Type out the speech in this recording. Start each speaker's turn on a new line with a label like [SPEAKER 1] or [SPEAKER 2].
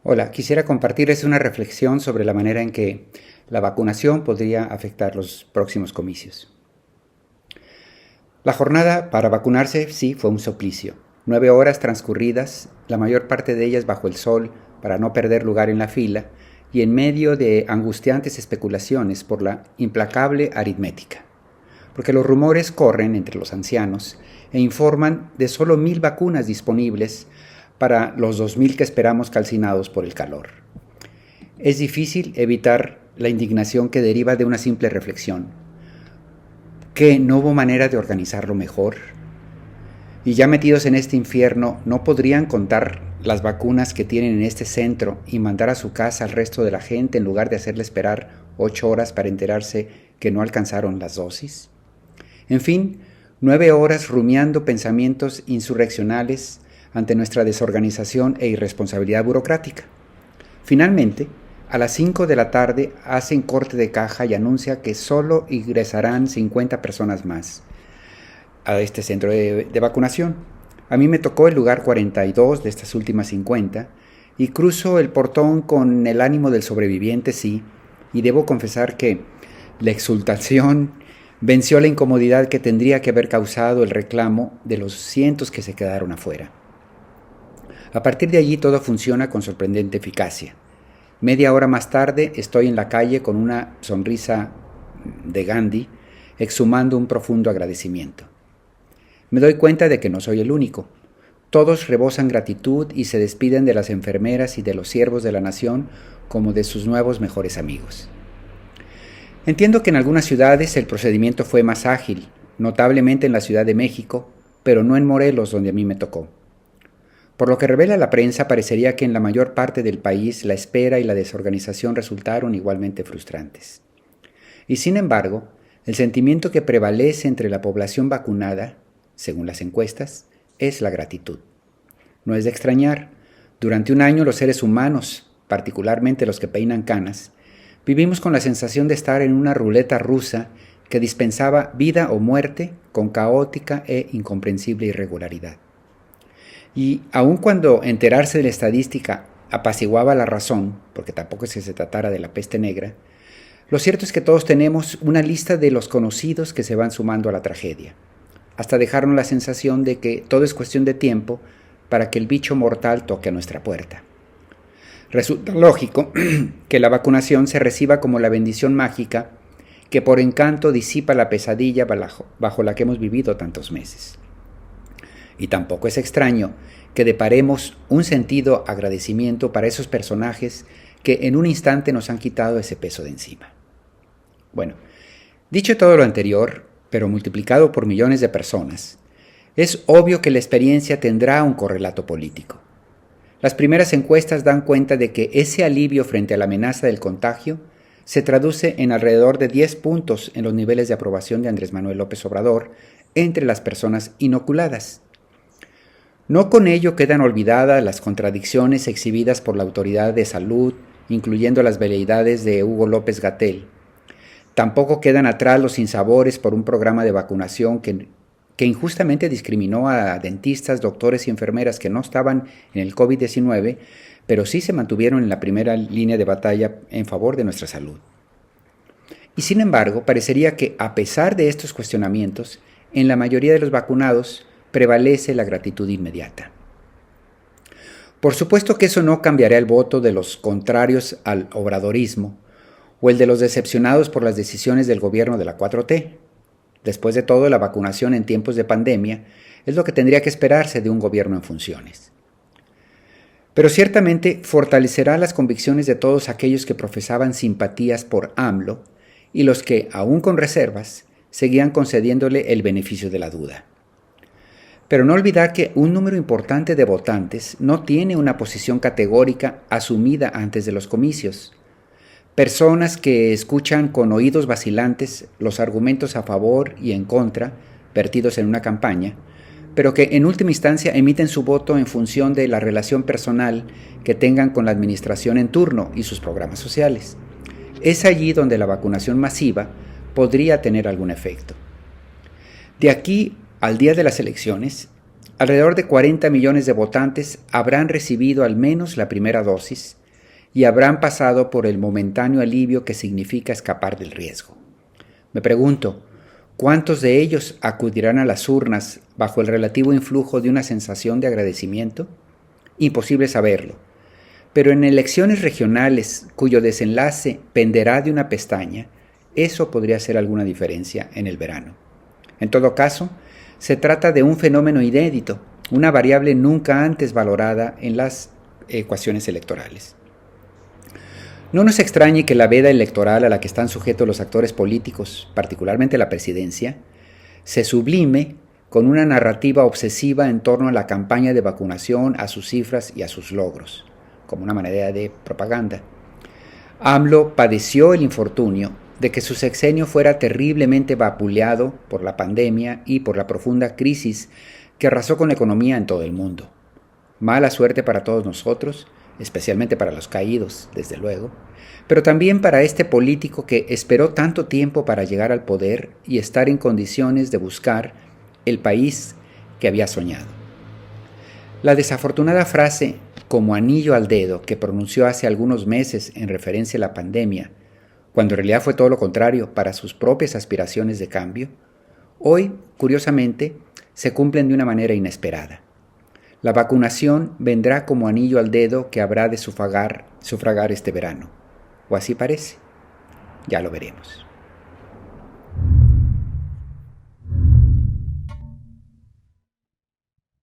[SPEAKER 1] Hola, quisiera compartirles una reflexión sobre la manera en que la vacunación podría afectar los próximos comicios. La jornada para vacunarse sí fue un suplicio. 9 horas transcurridas, la mayor parte de ellas bajo el sol para no perder lugar en la fila y en medio de angustiantes especulaciones por la implacable aritmética. Porque los rumores corren entre los ancianos e informan de solo 1,000 vacunas disponibles para los 2,000 que esperamos calcinados por el calor. Es difícil evitar la indignación que deriva de una simple reflexión. ¿Qué no hubo manera de organizarlo mejor? Y ya metidos en este infierno, ¿no podrían contar las vacunas que tienen en este centro y mandar a su casa al resto de la gente en lugar de hacerle esperar 8 horas para enterarse que no alcanzaron las dosis? En fin, 9 horas rumiando pensamientos insurreccionales ante nuestra desorganización e irresponsabilidad burocrática. Finalmente, a las 5 de la tarde hacen corte de caja y anuncia que solo ingresarán 50 personas más a este centro de vacunación. A mí me tocó el lugar 42 de estas últimas 50 y cruzo el portón con el ánimo del sobreviviente, sí, y debo confesar que la exultación venció la incomodidad que tendría que haber causado el reclamo de los cientos que se quedaron afuera. A partir de allí todo funciona con sorprendente eficacia. Media hora más tarde estoy en la calle con una sonrisa de Gandhi, exhumando un profundo agradecimiento. Me doy cuenta de que no soy el único. Todos rebosan gratitud y se despiden de las enfermeras y de los siervos de la nación como de sus nuevos mejores amigos. Entiendo que en algunas ciudades el procedimiento fue más ágil, notablemente en la Ciudad de México, pero no en Morelos, donde a mí me tocó. Por lo que revela la prensa, parecería que en la mayor parte del país la espera y la desorganización resultaron igualmente frustrantes. Y sin embargo, el sentimiento que prevalece entre la población vacunada, según las encuestas, es la gratitud. No es de extrañar, durante un año los seres humanos, particularmente los que peinan canas, vivimos con la sensación de estar en una ruleta rusa que dispensaba vida o muerte con caótica e incomprensible irregularidad. Y aun cuando enterarse de la estadística apaciguaba la razón, porque tampoco es que se tratara de la peste negra, lo cierto es que todos tenemos una lista de los conocidos que se van sumando a la tragedia, hasta dejarnos la sensación de que todo es cuestión de tiempo para que el bicho mortal toque a nuestra puerta. Resulta lógico que la vacunación se reciba como la bendición mágica que por encanto disipa la pesadilla bajo la que hemos vivido tantos meses. Y tampoco es extraño que deparemos un sentido agradecimiento para esos personajes que en un instante nos han quitado ese peso de encima. Bueno, dicho todo lo anterior, pero multiplicado por millones de personas, es obvio que la experiencia tendrá un correlato político. Las primeras encuestas dan cuenta de que ese alivio frente a la amenaza del contagio se traduce en alrededor de 10 puntos en los niveles de aprobación de Andrés Manuel López Obrador entre las personas inoculadas. No con ello quedan olvidadas las contradicciones exhibidas por la autoridad de salud, incluyendo las veleidades de Hugo López-Gatell. Tampoco quedan atrás los sinsabores por un programa de vacunación que injustamente discriminó a dentistas, doctores y enfermeras que no estaban en el COVID-19, pero sí se mantuvieron en la primera línea de batalla en favor de nuestra salud. Y sin embargo, parecería que a pesar de estos cuestionamientos, en la mayoría de los vacunados prevalece la gratitud inmediata. Por supuesto que eso no cambiará el voto de los contrarios al obradorismo o el de los decepcionados por las decisiones del gobierno de la 4T. Después de todo, la vacunación en tiempos de pandemia es lo que tendría que esperarse de un gobierno en funciones. Pero ciertamente fortalecerá las convicciones de todos aquellos que profesaban simpatías por AMLO y los que, aún con reservas, seguían concediéndole el beneficio de la duda. Pero no olvidar que un número importante de votantes no tiene una posición categórica asumida antes de los comicios. Personas que escuchan con oídos vacilantes los argumentos a favor y en contra vertidos en una campaña, pero que en última instancia emiten su voto en función de la relación personal que tengan con la administración en turno y sus programas sociales. Es allí donde la vacunación masiva podría tener algún efecto. De aquí al día de las elecciones, alrededor de 40 millones de votantes habrán recibido al menos la primera dosis y habrán pasado por el momentáneo alivio que significa escapar del riesgo. Me pregunto, ¿cuántos de ellos acudirán a las urnas bajo el relativo influjo de una sensación de agradecimiento? Imposible saberlo, pero en elecciones regionales cuyo desenlace penderá de una pestaña, eso podría hacer alguna diferencia en el verano. En todo caso, se trata de un fenómeno inédito, una variable nunca antes valorada en las ecuaciones electorales. No nos extrañe que la veda electoral a la que están sujetos los actores políticos, particularmente la presidencia, se sublime con una narrativa obsesiva en torno a la campaña de vacunación, a sus cifras y a sus logros, como una manera de propaganda. AMLO padeció el infortunio de que su sexenio fuera terriblemente vapuleado por la pandemia y por la profunda crisis que arrasó con la economía en todo el mundo. Mala suerte para todos nosotros, especialmente para los caídos, desde luego, pero también para este político que esperó tanto tiempo para llegar al poder y estar en condiciones de buscar el país que había soñado. La desafortunada frase como anillo al dedo que pronunció hace algunos meses en referencia a la pandemia, cuando en realidad fue todo lo contrario para sus propias aspiraciones de cambio, hoy, curiosamente, se cumplen de una manera inesperada. La vacunación vendrá como anillo al dedo que habrá de sufragar este verano. O así parece. Ya lo veremos.